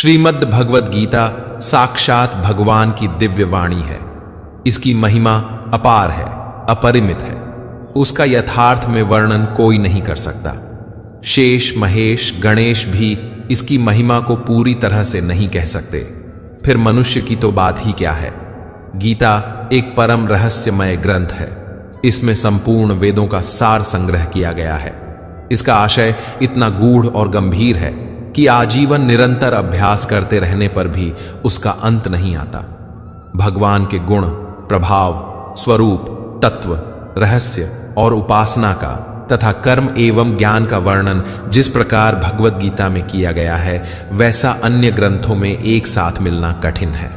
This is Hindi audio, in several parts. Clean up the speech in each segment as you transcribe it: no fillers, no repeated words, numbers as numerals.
श्रीमद् भगवद गीता साक्षात भगवान की दिव्य वाणी है। इसकी महिमा अपार है, अपरिमित है। उसका यथार्थ में वर्णन कोई नहीं कर सकता। शेष, महेश, गणेश भी इसकी महिमा को पूरी तरह से नहीं कह सकते, फिर मनुष्य की तो बात ही क्या है। गीता एक परम रहस्यमय ग्रंथ है। इसमें संपूर्ण वेदों का सार संग्रह किया गया है। इसका आशय इतना गूढ़ और गंभीर है कि आजीवन निरंतर अभ्यास करते रहने पर भी उसका अंत नहीं आता। भगवान के गुण, प्रभाव, स्वरूप, तत्व, रहस्य और उपासना का तथा कर्म एवं ज्ञान का वर्णन जिस प्रकार भगवद गीता में किया गया है, वैसा अन्य ग्रंथों में एक साथ मिलना कठिन है।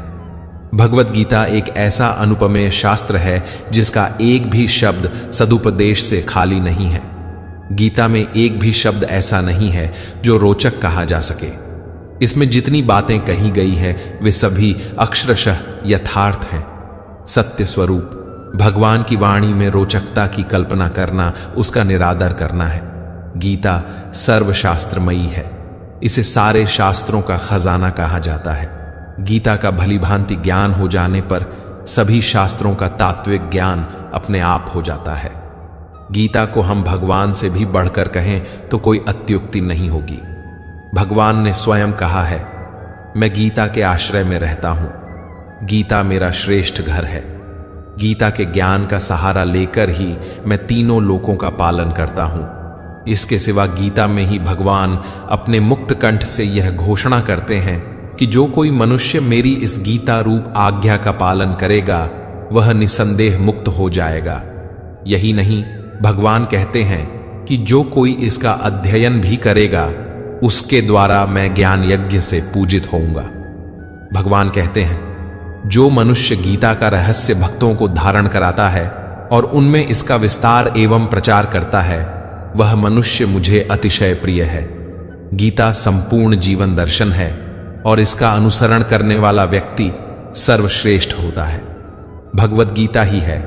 भगवद गीता एक ऐसा अनुपमेय शास्त्र है जिसका एक भी शब्द सदुपदेश से खाली नहीं है। गीता में एक भी शब्द ऐसा नहीं है जो रोचक कहा जा सके। इसमें जितनी बातें कही गई है वे सभी अक्षरशः यथार्थ हैं। सत्य स्वरूप भगवान की वाणी में रोचकता की कल्पना करना उसका निरादर करना है। गीता सर्वशास्त्रमयी है। इसे सारे शास्त्रों का खजाना कहा जाता है। गीता का भलीभांति ज्ञान हो जाने पर सभी शास्त्रों का तात्विक ज्ञान अपने आप हो जाता है। गीता को हम भगवान से भी बढ़कर कहें तो कोई अत्युक्ति नहीं होगी। भगवान ने स्वयं कहा है, मैं गीता के आश्रय में रहता हूं। गीता मेरा श्रेष्ठ घर है। गीता के ज्ञान का सहारा लेकर ही मैं तीनों लोकों का पालन करता हूं। इसके सिवा गीता में ही भगवान अपने मुक्त कंठ से यह घोषणा करते हैं कि जो कोई मनुष्य मेरी इस गीता रूप आज्ञा का पालन करेगा वह निसंदेह मुक्त हो जाएगा। यही नहीं, भगवान कहते हैं कि जो कोई इसका अध्ययन भी करेगा उसके द्वारा मैं ज्ञान यज्ञ से पूजित होऊंगा। भगवान कहते हैं, जो मनुष्य गीता का रहस्य भक्तों को धारण कराता है और उनमें इसका विस्तार एवं प्रचार करता है, वह मनुष्य मुझे अतिशय प्रिय है। गीता संपूर्ण जीवन दर्शन है और इसका अनुसरण करने वाला व्यक्ति सर्वश्रेष्ठ होता है। भगवद गीता ही है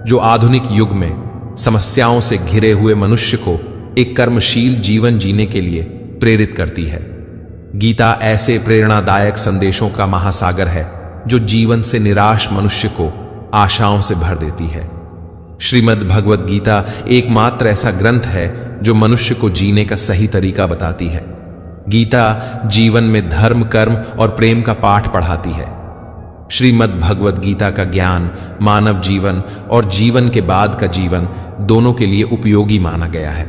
जो आधुनिक युग में समस्याओं से घिरे हुए मनुष्य को एक कर्मशील जीवन जीने के लिए प्रेरित करती है। गीता ऐसे प्रेरणादायक संदेशों का महासागर है जो जीवन से निराश मनुष्य को आशाओं से भर देती है। श्रीमद् भगवद गीता एकमात्र ऐसा ग्रंथ है जो मनुष्य को जीने का सही तरीका बताती है। गीता जीवन में धर्म, कर्म और प्रेम का पाठ पढ़ाती है। श्रीमद् भगवद गीता का ज्ञान मानव जीवन और जीवन के बाद का जीवन दोनों के लिए उपयोगी माना गया है।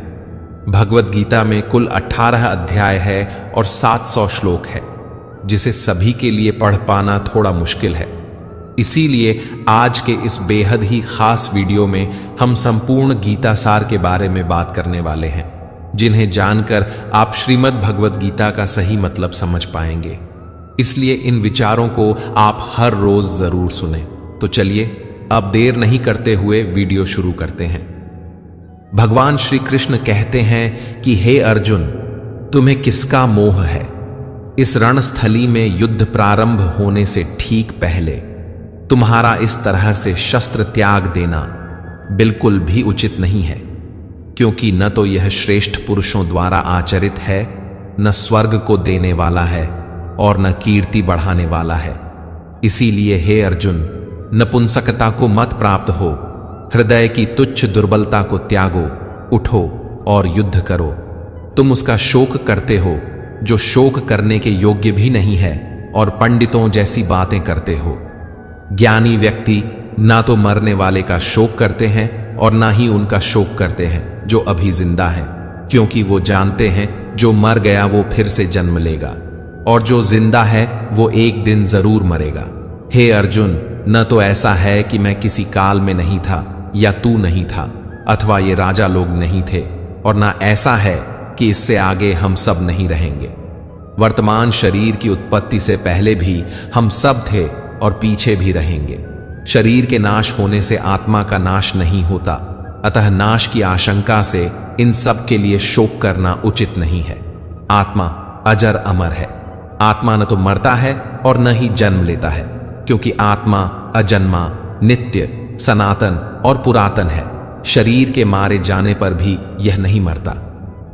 भगवद गीता में कुल 18 अध्याय है और 700 श्लोक है, जिसे सभी के लिए पढ़ पाना थोड़ा मुश्किल है। इसीलिए आज के इस बेहद ही खास वीडियो में हम संपूर्ण गीता सार के बारे में बात करने वाले हैं, जिन्हें जानकर आप श्रीमद् भगवद गीता का सही मतलब समझ पाएंगे। इसलिए इन विचारों को आप हर रोज जरूर सुनें। तो चलिए अब देर नहीं करते हुए वीडियो शुरू करते हैं। भगवान श्री कृष्ण कहते हैं कि हे अर्जुन, तुम्हें किसका मोह है? इस रणस्थली में युद्ध प्रारंभ होने से ठीक पहले तुम्हारा इस तरह से शस्त्र त्याग देना बिल्कुल भी उचित नहीं है, क्योंकि न तो यह श्रेष्ठ पुरुषों द्वारा आचरित है, न स्वर्ग को देने वाला है और न कीर्ति बढ़ाने वाला है। इसीलिए हे अर्जुन, नपुंसकता को मत प्राप्त हो, हृदय की तुच्छ दुर्बलता को त्यागो, उठो और युद्ध करो। तुम उसका शोक करते हो जो शोक करने के योग्य भी नहीं है और पंडितों जैसी बातें करते हो। ज्ञानी व्यक्ति ना तो मरने वाले का शोक करते हैं और ना ही उनका शोक करते हैं जो अभी जिंदा है, क्योंकि वो जानते हैं जो मर गया वो फिर से जन्म लेगा और जो जिंदा है वो एक दिन जरूर मरेगा। हे अर्जुन, न तो ऐसा है कि मैं किसी काल में नहीं था या तू नहीं था अथवा ये राजा लोग नहीं थे, और ना ऐसा है कि इससे आगे हम सब नहीं रहेंगे। वर्तमान शरीर की उत्पत्ति से पहले भी हम सब थे और पीछे भी रहेंगे। शरीर के नाश होने से आत्मा का नाश नहीं होता, अतः नाश की आशंका से इन सब के लिए शोक करना उचित नहीं है। आत्मा अजर अमर है। आत्मा न तो मरता है और न ही जन्म लेता है, क्योंकि आत्मा अजन्मा, नित्य, सनातन और पुरातन है। शरीर के मारे जाने पर भी यह नहीं मरता।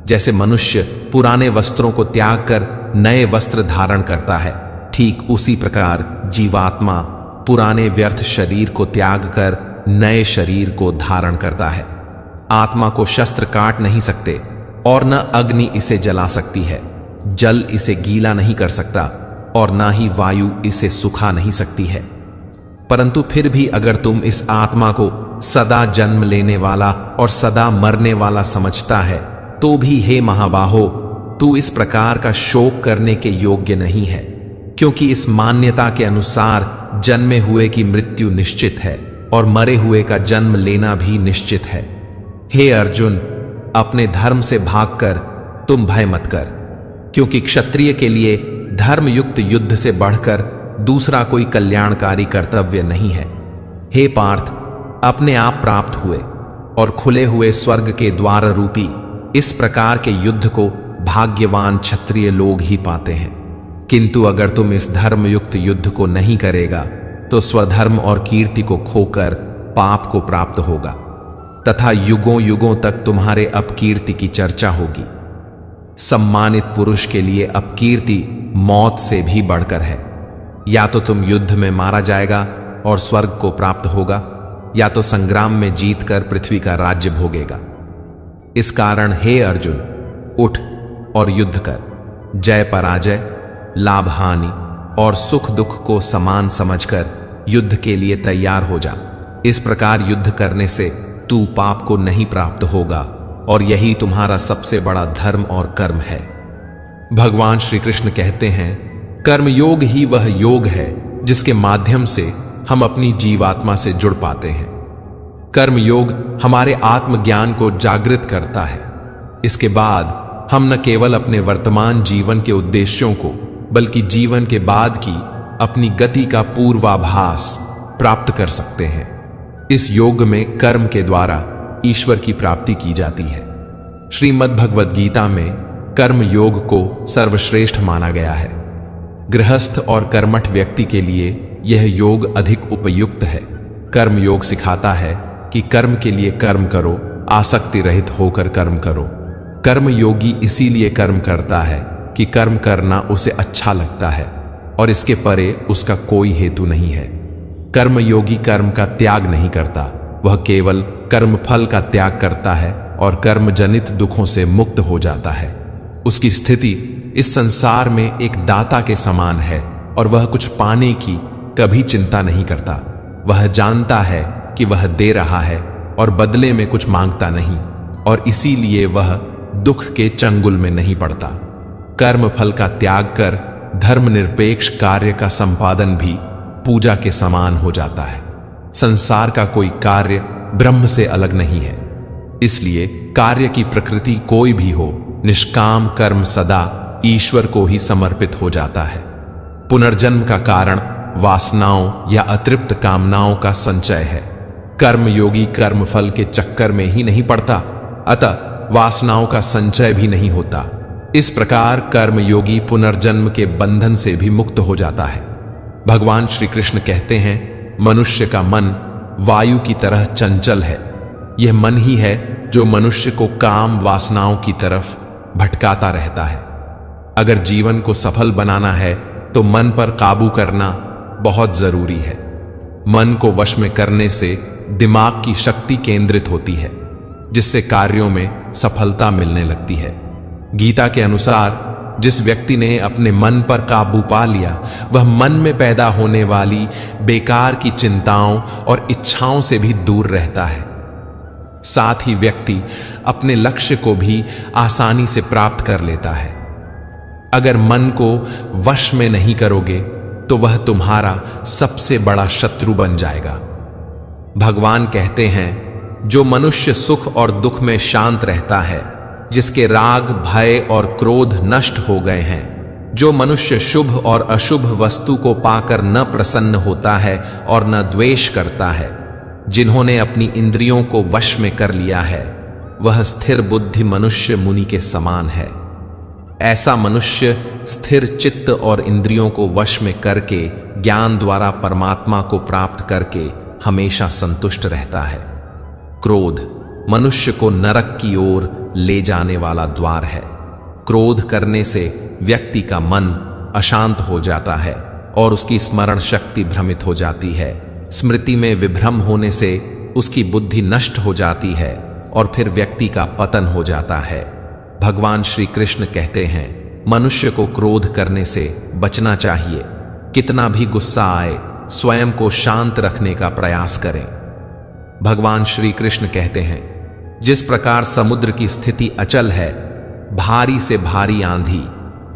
जैसे मनुष्य पुराने वस्त्रों को त्याग कर नए वस्त्र धारण करता है, ठीक उसी प्रकार जीवात्मा पुराने व्यर्थ शरीर को त्याग कर नए शरीर को धारण करता है। आत्मा को शस्त्र काट नहीं सकते और न अग्नि इसे जला सकती है, जल इसे गीला नहीं कर सकता और ना ही वायु इसे सुखा नहीं सकती है। परंतु फिर भी अगर तुम इस आत्मा को सदा जन्म लेने वाला और सदा मरने वाला समझता है, तो भी हे महाबाहो, तू इस प्रकार का शोक करने के योग्य नहीं है, क्योंकि इस मान्यता के अनुसार जन्मे हुए की मृत्यु निश्चित है और मरे हुए का जन्म लेना भी निश्चित है। हे अर्जुन, अपने धर्म से भागकर तुम भय मत कर, क्योंकि क्षत्रिय के लिए धर्मयुक्त युद्ध से बढ़कर दूसरा कोई कल्याणकारी कर्तव्य नहीं है। हे पार्थ, अपने आप प्राप्त हुए और खुले हुए स्वर्ग के द्वार रूपी इस प्रकार के युद्ध को भाग्यवान क्षत्रिय लोग ही पाते हैं। किंतु अगर तुम इस धर्मयुक्त युद्ध को नहीं करेगा तो स्वधर्म और कीर्ति को खोकर पाप को प्राप्त होगा तथा युगों युगों तक तुम्हारे अपकीर्ति की चर्चा होगी। सम्मानित पुरुष के लिए अपकीर्ति मौत से भी बढ़कर है। या तो तुम युद्ध में मारा जाएगा और स्वर्ग को प्राप्त होगा, या तो संग्राम में जीतकर पृथ्वी का राज्य भोगेगा। इस कारण हे अर्जुन, उठ और युद्ध कर। जय पराजय, लाभ हानि और सुख दुख को समान समझकर युद्ध के लिए तैयार हो जा। इस प्रकार युद्ध करने से तू पाप को नहीं प्राप्त होगा और यही तुम्हारा सबसे बड़ा धर्म और कर्म है। भगवान श्री कृष्ण कहते हैं, कर्मयोग ही वह योग है जिसके माध्यम से हम अपनी जीवात्मा से जुड़ पाते हैं। कर्मयोग हमारे आत्मज्ञान को जागृत करता है। इसके बाद हम न केवल अपने वर्तमान जीवन के उद्देश्यों को, बल्कि जीवन के बाद की अपनी गति का पूर्वाभास प्राप्त कर सकते हैं। इस योग में कर्म के द्वारा ईश्वर की प्राप्ति की जाती है। श्रीमद् भगवद गीता में कर्म योग को सर्वश्रेष्ठ माना गया है। गृहस्थ और कर्मठ व्यक्ति के लिए यह योग अधिक उपयुक्त है। कर्म योग सिखाता है कि कर्म के लिए कर्म करो, आसक्ति रहित होकर कर्म करो। कर्म योगी इसीलिए कर्म करता है कि कर्म करना उसे अच्छा लगता है और इसके परे उसका कोई हेतु नहीं है। कर्म योगी कर्म का त्याग नहीं करता, वह केवल कर्म फल का त्याग करता है और कर्म जनित दुखों से मुक्त हो जाता है। उसकी स्थिति इस संसार में एक दाता के समान है और वह कुछ पाने की कभी चिंता नहीं करता। वह जानता है कि वह दे रहा है और बदले में कुछ मांगता नहीं, और इसीलिए वह दुख के चंगुल में नहीं पड़ता। कर्म फल का त्याग कर धर्मनिरपेक्ष कार्य का संपादन भी पूजा के समान हो जाता है। संसार का कोई कार्य ब्रह्म से अलग नहीं है, इसलिए कार्य की प्रकृति कोई भी हो, निष्काम कर्म सदा ईश्वर को ही समर्पित हो जाता है। पुनर्जन्म का कारण वासनाओं या अतृप्त कामनाओं का संचय है। कर्मयोगी कर्म फल के चक्कर में ही नहीं पड़ता, अतः वासनाओं का संचय भी नहीं होता। इस प्रकार कर्मयोगी पुनर्जन्म के बंधन से भी मुक्त हो जाता है। भगवान श्री कृष्ण कहते हैं, मनुष्य का मन वायु की तरह चंचल है। यह मन ही है जो मनुष्य को काम वासनाओं की तरफ भटकाता रहता है। अगर जीवन को सफल बनाना है तो मन पर काबू करना बहुत जरूरी है। मन को वश में करने से दिमाग की शक्ति केंद्रित होती है, जिससे कार्यों में सफलता मिलने लगती है। गीता के अनुसार जिस व्यक्ति ने अपने मन पर काबू पा लिया, वह मन में पैदा होने वाली बेकार की चिंताओं और इच्छाओं से भी दूर रहता है। साथ ही व्यक्ति अपने लक्ष्य को भी आसानी से प्राप्त कर लेता है। अगर मन को वश में नहीं करोगे तो वह तुम्हारा सबसे बड़ा शत्रु बन जाएगा। भगवान कहते हैं, जो मनुष्य सुख और दुख में शांत रहता है, जिसके राग भय और क्रोध नष्ट हो गए हैं, जो मनुष्य शुभ और अशुभ वस्तु को पाकर न प्रसन्न होता है और न द्वेष करता है, जिन्होंने अपनी इंद्रियों को वश में कर लिया है, वह स्थिर बुद्धि मनुष्य मुनि के समान है। ऐसा मनुष्य स्थिर चित्त और इंद्रियों को वश में करके ज्ञान द्वारा परमात्मा को प्राप्त करके हमेशा संतुष्ट रहता है। क्रोध मनुष्य को नरक की ओर ले जाने वाला द्वार है। क्रोध करने से व्यक्ति का मन अशांत हो जाता है और उसकी स्मरण शक्ति भ्रमित हो जाती है। स्मृति में विभ्रम होने से उसकी बुद्धि नष्ट हो जाती है और फिर व्यक्ति का पतन हो जाता है। भगवान श्री कृष्ण कहते हैं, मनुष्य को क्रोध करने से बचना चाहिए। कितना भी गुस्सा आए, स्वयं को शांत रखने का प्रयास करें। भगवान श्री कृष्ण कहते हैं, जिस प्रकार समुद्र की स्थिति अचल है, भारी से भारी आंधी,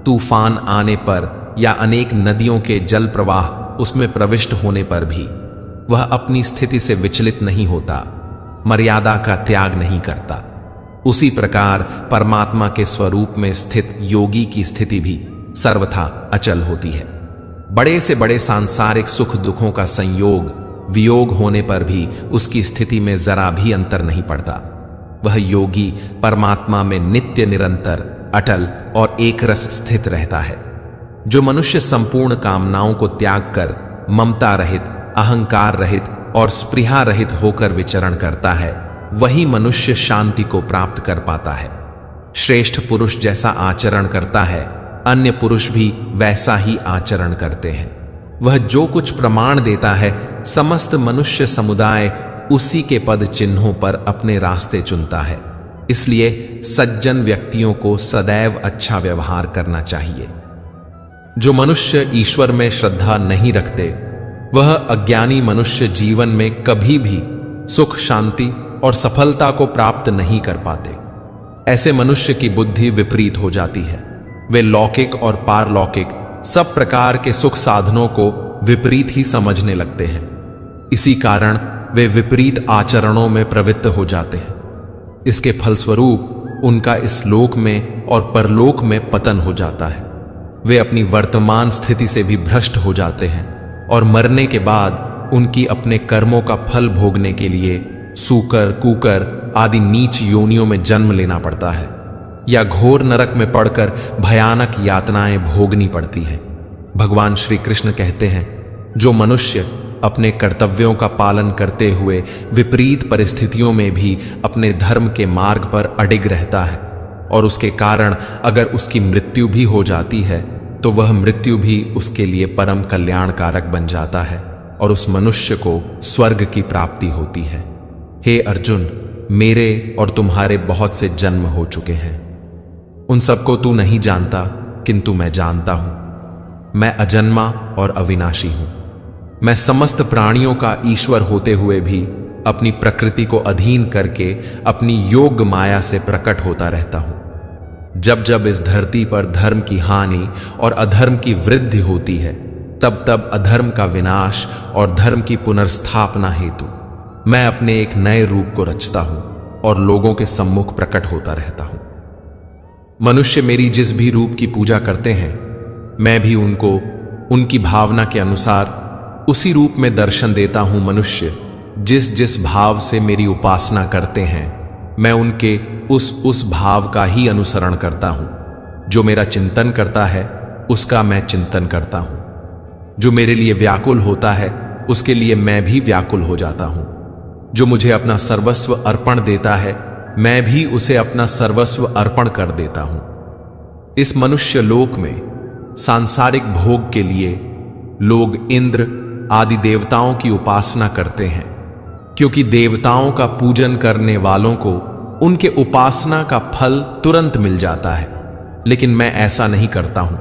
तूफान आने पर या अनेक नदियों के जल प्रवाह उसमें प्रविष्ट होने पर भी वह अपनी स्थिति से विचलित नहीं होता, मर्यादा का त्याग नहीं करता, उसी प्रकार परमात्मा के स्वरूप में स्थित योगी की स्थिति भी सर्वथा अचल होती है। बड़े से बड़े सांसारिक सुख दुखों का संयोग वियोग होने पर भी उसकी स्थिति में जरा भी अंतर नहीं पड़ता। वह योगी परमात्मा में नित्य निरंतर अटल और एक रस स्थित रहता है। जो मनुष्य संपूर्ण कामनाओं को त्याग कर ममता रहित, अहंकार रहित और स्पृहा रहित होकर विचरण करता है, वही मनुष्य शांति को प्राप्त कर पाता है। श्रेष्ठ पुरुष जैसा आचरण करता है, अन्य पुरुष भी वैसा ही आचरण करते हैं। वह जो कुछ प्रमाण देता है, समस्त मनुष्य समुदाय उसी के पद चिन्हों पर अपने रास्ते चुनता है। इसलिए सज्जन व्यक्तियों को सदैव अच्छा व्यवहार करना चाहिए। जो मनुष्य ईश्वर में श्रद्धा नहीं रखते, वह अज्ञानी मनुष्य जीवन में कभी भी सुख, शांति और सफलता को प्राप्त नहीं कर पाते। ऐसे मनुष्य की बुद्धि विपरीत हो जाती है। वे लौकिक और पारलौकिक सब प्रकार के सुख साधनों को विपरीत ही समझने लगते हैं। इसी कारण वे विपरीत आचरणों में प्रवृत्त हो जाते हैं। इसके फलस्वरूप उनका इस लोक में और परलोक में पतन हो जाता है। वे अपनी वर्तमान स्थिति से भी भ्रष्ट हो जाते हैं और मरने के बाद उनकी अपने कर्मों का फल भोगने के लिए सूकर, कुकर आदि नीच योनियों में जन्म लेना पड़ता है या घोर नरक में पड़कर भयानक यातनाएं भोगनी पड़ती हैं। भगवान श्री कृष्ण कहते हैं, जो मनुष्य अपने कर्तव्यों का पालन करते हुए विपरीत परिस्थितियों में भी अपने धर्म के मार्ग पर अडिग रहता है और उसके कारण अगर उसकी मृत्यु भी हो जाती है, तो वह मृत्यु भी उसके लिए परम कल्याणकारक बन जाता है और उस मनुष्य को स्वर्ग की प्राप्ति होती है। हे अर्जुन, मेरे और तुम्हारे बहुत से जन्म हो चुके हैं। उन सबको तू नहीं जानता, किंतु मैं जानता हूं। मैं अजन्मा और अविनाशी हूं। मैं समस्त प्राणियों का ईश्वर होते हुए भी अपनी प्रकृति को अधीन करके अपनी योग माया से प्रकट होता रहता हूं। जब जब इस धरती पर धर्म की हानि और अधर्म की वृद्धि होती है, तब तब अधर्म का विनाश और धर्म की पुनर्स्थापना हेतु मैं अपने एक नए रूप को रचता हूं और लोगों के सम्मुख प्रकट होता रहता हूं। मनुष्य मेरी जिस भी रूप की पूजा करते हैं, मैं भी उनको उनकी भावना के अनुसार उसी रूप में दर्शन देता हूं। मनुष्य जिस जिस भाव से मेरी उपासना करते हैं, मैं उनके उस भाव का ही अनुसरण करता हूं। जो मेरा चिंतन करता है, उसका मैं चिंतन करता हूं। जो मेरे लिए व्याकुल होता है, उसके लिए मैं भी व्याकुल हो जाता हूं। जो मुझे अपना सर्वस्व अर्पण देता है, मैं भी उसे अपना सर्वस्व अर्पण कर देता हूं। इस मनुष्य लोक में सांसारिक भोग के लिए लोग इंद्र आदि देवताओं की उपासना करते हैं, क्योंकि देवताओं का पूजन करने वालों को उनके उपासना का फल तुरंत मिल जाता है। लेकिन मैं ऐसा नहीं करता हूं।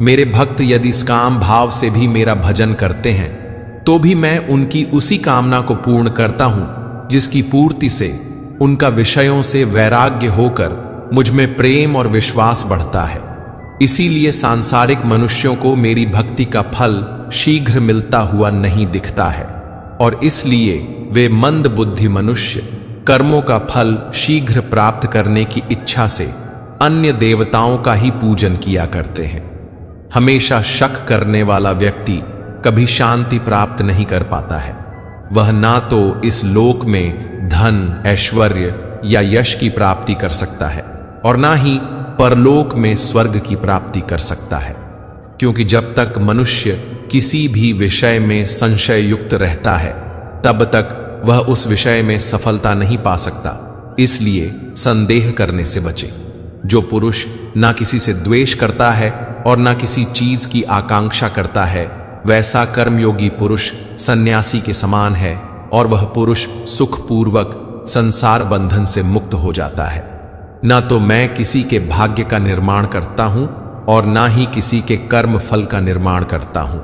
मेरे भक्त यदि काम भाव से भी मेरा भजन करते हैं, तो भी मैं उनकी उसी कामना को पूर्ण करता हूं, जिसकी पूर्ति से उनका विषयों से वैराग्य होकर मुझ में प्रेम और विश्वास बढ़ता है। इसीलिए सांसारिक मनुष्यों को मेरी भक्ति का फल शीघ्र मिलता हुआ नहीं दिखता है और इसलिए वे मंद बुद्धि मनुष्य कर्मों का फल शीघ्र प्राप्त करने की इच्छा से अन्य देवताओं का ही पूजन किया करते हैं। हमेशा शक करने वाला व्यक्ति कभी शांति प्राप्त नहीं कर पाता है। वह ना तो इस लोक में धन, ऐश्वर्य या यश की प्राप्ति कर सकता है और ना ही परलोक में स्वर्ग की प्राप्ति कर सकता है, क्योंकि जब तक मनुष्य किसी भी विषय में संशय युक्त रहता है, तब तक वह उस विषय में सफलता नहीं पा सकता। इसलिए संदेह करने से बचे। जो पुरुष ना किसी से द्वेष करता है और ना किसी चीज की आकांक्षा करता है, वैसा कर्मयोगी पुरुष सन्यासी के समान है और वह पुरुष सुखपूर्वक संसार बंधन से मुक्त हो जाता है। ना तो मैं किसी के भाग्य का निर्माण करता हूं और ना ही किसी के कर्म फल का निर्माण करता हूं।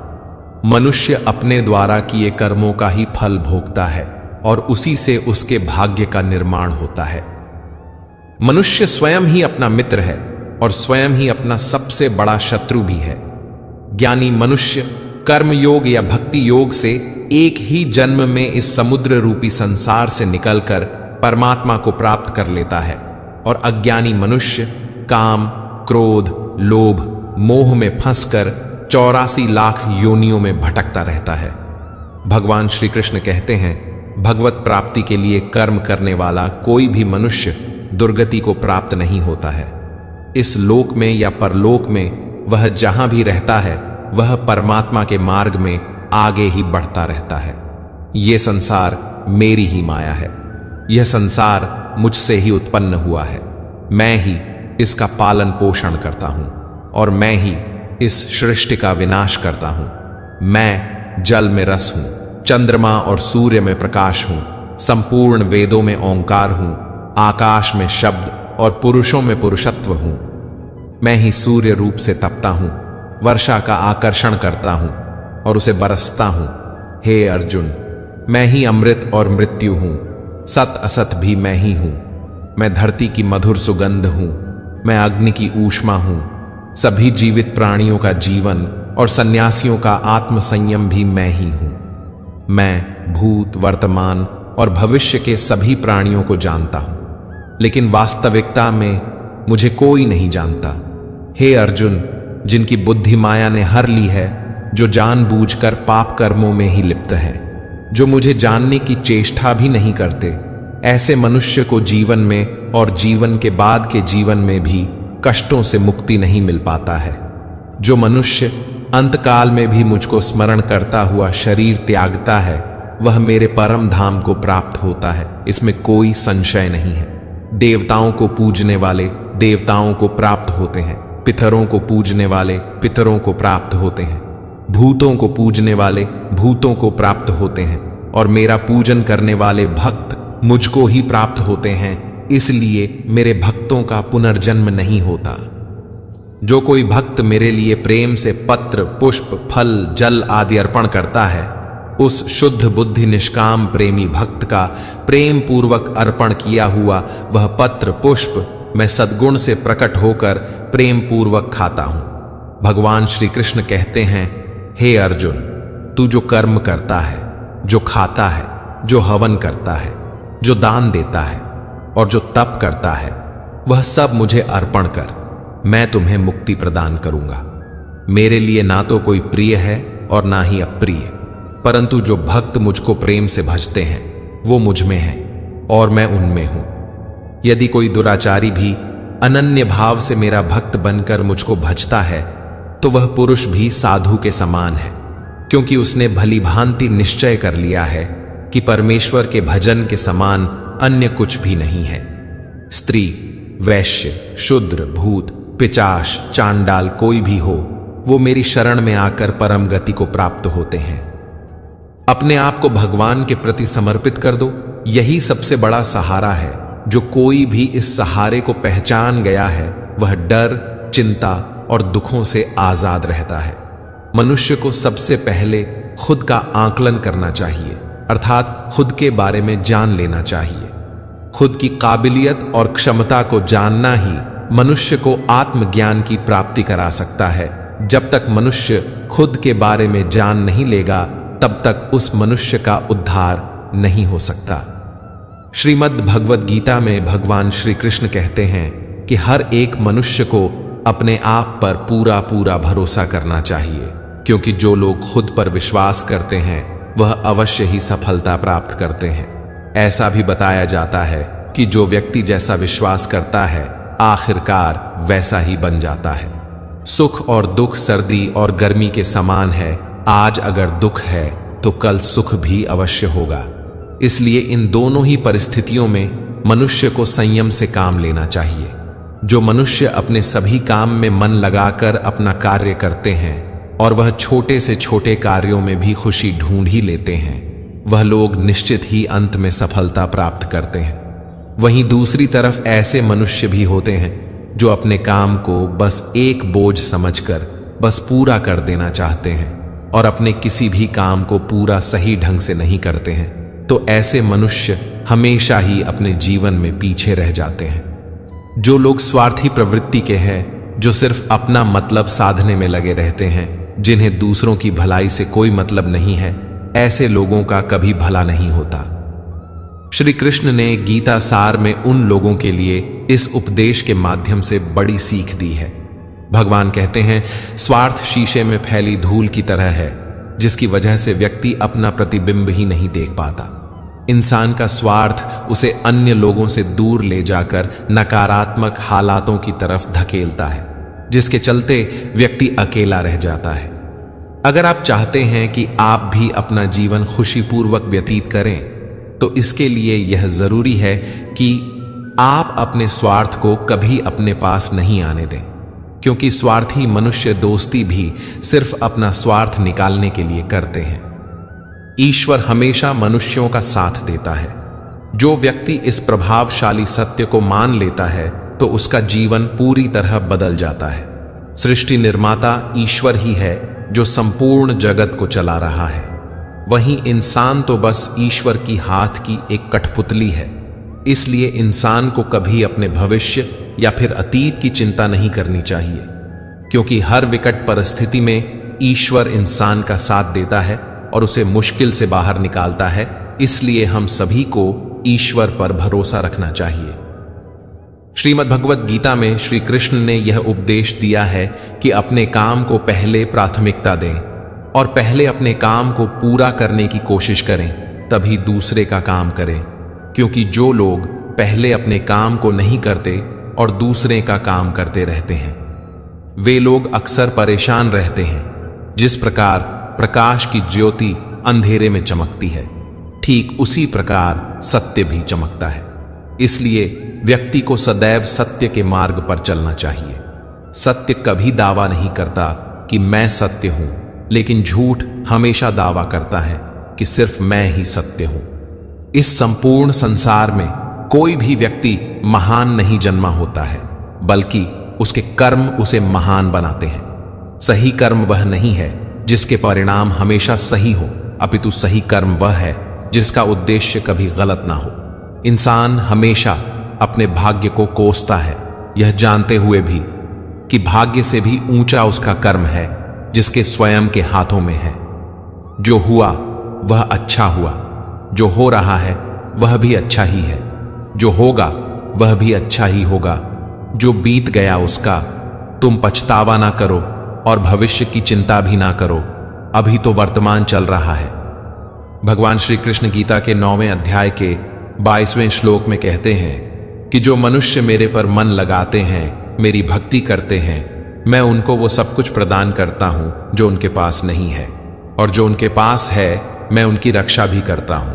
मनुष्य अपने द्वारा किए कर्मों का ही फल भोगता है और उसी से उसके भाग्य का निर्माण होता है। मनुष्य स्वयं ही अपना मित्र है और स्वयं ही अपना सबसे बड़ा शत्रु भी है। ज्ञानी मनुष्य कर्म योग या भक्ति योग से एक ही जन्म में इस समुद्र रूपी संसार से निकलकर परमात्मा को प्राप्त कर लेता है और अज्ञानी मनुष्य काम, क्रोध, लोभ, मोह में फंसकर 84 लाख योनियों में भटकता रहता है। भगवान श्री कृष्ण कहते हैं, भगवत प्राप्ति के लिए कर्म करने वाला कोई भी मनुष्य दुर्गति को प्राप्त नहीं होता है। इस लोक में या परलोक में वह जहां भी रहता है वह परमात्मा के मार्ग में आगे ही बढ़ता रहता है। यह संसार मेरी ही माया है। यह संसार मुझसे ही उत्पन्न हुआ है। मैं ही इसका पालन पोषण करता हूं और मैं ही इस सृष्टि का विनाश करता हूं। मैं जल में रस हूं, चंद्रमा और सूर्य में प्रकाश हूं, संपूर्ण वेदों में ओंकार हूं, आकाश में शब्द और पुरुषों में पुरुषत्व हूं। मैं ही सूर्य रूप से तपता हूं, वर्षा का आकर्षण करता हूं और उसे बरसता हूं। हे अर्जुन, मैं ही अमृत और मृत्यु हूं, सत असत भी मैं ही हूं। मैं धरती की मधुर सुगंध हूं, मैं अग्नि की ऊष्मा हूं, सभी जीवित प्राणियों का जीवन और सन्यासियों का आत्म संयम भी मैं ही हूं। मैं भूत, वर्तमान और भविष्य के सभी प्राणियों को जानता हूं, लेकिन वास्तविकता में मुझे कोई नहीं जानता। हे अर्जुन, जिनकी बुद्धि माया ने हर ली है, जो जानबूझकर पाप कर्मों में ही लिप्त हैं, जो मुझे जानने की चेष्टा भी नहीं करते, ऐसे मनुष्य को जीवन में और जीवन के बाद के जीवन में भी कष्टों से मुक्ति नहीं मिल पाता है। जो मनुष्य अंतकाल में भी मुझको स्मरण करता हुआ शरीर त्यागता है, वह मेरे परम धाम को प्राप्त होता है, इसमें कोई संशय नहीं है। देवताओं को पूजने वाले देवताओं को प्राप्त होते हैं, पितरों को पूजने वाले पितरों को प्राप्त होते हैं, भूतों को पूजने वाले भूतों को प्राप्त होते हैं और मेरा पूजन करने वाले भक्त मुझको ही प्राप्त होते हैं। इसलिए मेरे भक्तों का पुनर्जन्म नहीं होता। जो कोई भक्त मेरे लिए प्रेम से पत्र, पुष्प, फल, जल आदि अर्पण करता है, उस शुद्ध बुद्धि निष्काम प्रेमी भक्त का प्रेम पूर्वक अर्पण किया हुआ वह पत्र, पुष्प मैं सद्गुण से प्रकट होकर प्रेम पूर्वक खाता हूं। भगवान श्री कृष्ण कहते हैं, हे अर्जुन, तू जो कर्म करता है, जो खाता है, जो हवन करता है, जो दान देता है और जो तप करता है, वह सब मुझे अर्पण कर, मैं तुम्हें मुक्ति प्रदान करूंगा। मेरे लिए ना तो कोई प्रिय है और ना ही अप्रिय, परंतु जो भक्त मुझको प्रेम से भजते हैं वो मुझ में हैं और मैं उनमें हूं। यदि कोई दुराचारी भी अनन्य भाव से मेरा भक्त बनकर मुझको भजता है तो वह पुरुष भी साधु के समान है, क्योंकि उसने भली भांति निश्चय कर लिया है कि परमेश्वर के भजन के समान अन्य कुछ भी नहीं है। स्त्री, वैश्य, शूद्र, भूत, पिचाश, चांडाल कोई भी हो, वो मेरी शरण में आकर परम गति को प्राप्त होते हैं। अपने आप को भगवान के प्रति समर्पित कर दो, यही सबसे बड़ा सहारा है। जो कोई भी इस सहारे को पहचान गया है वह डर, चिंता और दुखों से आजाद रहता है। मनुष्य को सबसे पहले खुद का आकलन करना चाहिए, अर्थात खुद के बारे में जान लेना चाहिए। खुद की काबिलियत और क्षमता को जानना ही मनुष्य को आत्मज्ञान की प्राप्ति करा सकता है। जब तक मनुष्य खुद के बारे में जान नहीं लेगा तब तक उस मनुष्य का उद्धार नहीं हो सकता। श्रीमद् भगवद गीता में भगवान श्री कृष्ण कहते हैं कि हर एक मनुष्य को अपने आप पर पूरा पूरा भरोसा करना चाहिए, क्योंकि जो लोग खुद पर विश्वास करते हैं वह अवश्य ही सफलता प्राप्त करते हैं। ऐसा भी बताया जाता है कि जो व्यक्ति जैसा विश्वास करता है आखिरकार वैसा ही बन जाता है। सुख और दुख सर्दी और गर्मी के समान है। आज अगर दुख है तो कल सुख भी अवश्य होगा। इसलिए इन दोनों ही परिस्थितियों में मनुष्य को संयम से काम लेना चाहिए। जो मनुष्य अपने सभी काम में मन लगाकर अपना कार्य करते हैं और वह छोटे से छोटे कार्यों में भी खुशी ढूंढ ही लेते हैं, वह लोग निश्चित ही अंत में सफलता प्राप्त करते हैं। वहीं दूसरी तरफ ऐसे मनुष्य भी होते हैं जो अपने काम को बस एक बोझ समझकर बस पूरा कर देना चाहते हैं और अपने किसी भी काम को पूरा सही ढंग से नहीं करते हैं, तो ऐसे मनुष्य हमेशा ही अपने जीवन में पीछे रह जाते हैं। जो लोग स्वार्थी प्रवृत्ति के हैं, जो सिर्फ अपना मतलब साधने में लगे रहते हैं, जिन्हें दूसरों की भलाई से कोई मतलब नहीं है, ऐसे लोगों का कभी भला नहीं होता। श्री कृष्ण ने गीता सार में उन लोगों के लिए इस उपदेश के माध्यम से बड़ी सीख दी है। भगवान कहते हैं, स्वार्थ शीशे में फैली धूल की तरह है, जिसकी वजह से व्यक्ति अपना प्रतिबिंब ही नहीं देख पाता। इंसान का स्वार्थ उसे अन्य लोगों से दूर ले जाकर नकारात्मक हालातों की तरफ धकेलता है, जिसके चलते व्यक्ति अकेला रह जाता है। अगर आप चाहते हैं कि आप भी अपना जीवन खुशीपूर्वक व्यतीत करें, तो इसके लिए यह जरूरी है कि आप अपने स्वार्थ को कभी अपने पास नहीं आने दें, क्योंकि स्वार्थी मनुष्य दोस्ती भी सिर्फ अपना स्वार्थ निकालने के लिए करते हैं। ईश्वर हमेशा मनुष्यों का साथ देता है। जो व्यक्ति इस प्रभावशाली सत्य को मान लेता है, तो उसका जीवन पूरी तरह बदल जाता है। सृष्टि निर्माता ईश्वर ही है जो संपूर्ण जगत को चला रहा है। वहीं इंसान तो बस ईश्वर की हाथ की एक कठपुतली है। इसलिए इंसान को कभी अपने भविष्य या फिर अतीत की चिंता नहीं करनी चाहिए, क्योंकि हर विकट परिस्थिति में ईश्वर इंसान का साथ देता है और उसे मुश्किल से बाहर निकालता है। इसलिए हम सभी को ईश्वर पर भरोसा रखना चाहिए। श्रीमद् भगवत गीता में श्री कृष्ण ने यह उपदेश दिया है कि अपने काम को पहले प्राथमिकता दें और पहले अपने काम को पूरा करने की कोशिश करें, तभी दूसरे का काम करें। क्योंकि जो लोग पहले अपने काम को नहीं करते और दूसरे का काम करते रहते हैं, वे लोग अक्सर परेशान रहते हैं। जिस प्रकार प्रकाश की ज्योति अंधेरे में चमकती है, ठीक उसी प्रकार सत्य भी चमकता है। इसलिए व्यक्ति को सदैव सत्य के मार्ग पर चलना चाहिए। सत्य कभी दावा नहीं करता कि मैं सत्य हूं, लेकिन झूठ हमेशा दावा करता है कि सिर्फ मैं ही सत्य हूं। इस संपूर्ण संसार में कोई भी व्यक्ति महान नहीं जन्मा होता है, बल्कि उसके कर्म उसे महान बनाते हैं। सही कर्म वह नहीं है जिसके परिणाम हमेशा सही हो, अपितु सही कर्म वह है जिसका उद्देश्य कभी गलत ना हो। इंसान हमेशा अपने भाग्य को कोसता है, यह जानते हुए भी कि भाग्य से भी ऊंचा उसका कर्म है जिसके स्वयं के हाथों में है। जो हुआ वह अच्छा हुआ, जो हो रहा है वह भी अच्छा ही है, जो होगा वह भी अच्छा ही होगा। जो बीत गया उसका तुम पछतावा ना करो और भविष्य की चिंता भी ना करो, अभी तो वर्तमान चल रहा है। भगवान श्री कृष्ण गीता के 9वें अध्याय के 22वें श्लोक में कहते हैं कि जो मनुष्य मेरे पर मन लगाते हैं, मेरी भक्ति करते हैं, मैं उनको वो सब कुछ प्रदान करता हूं जो उनके पास नहीं है, और जो उनके पास है मैं उनकी रक्षा भी करता हूं।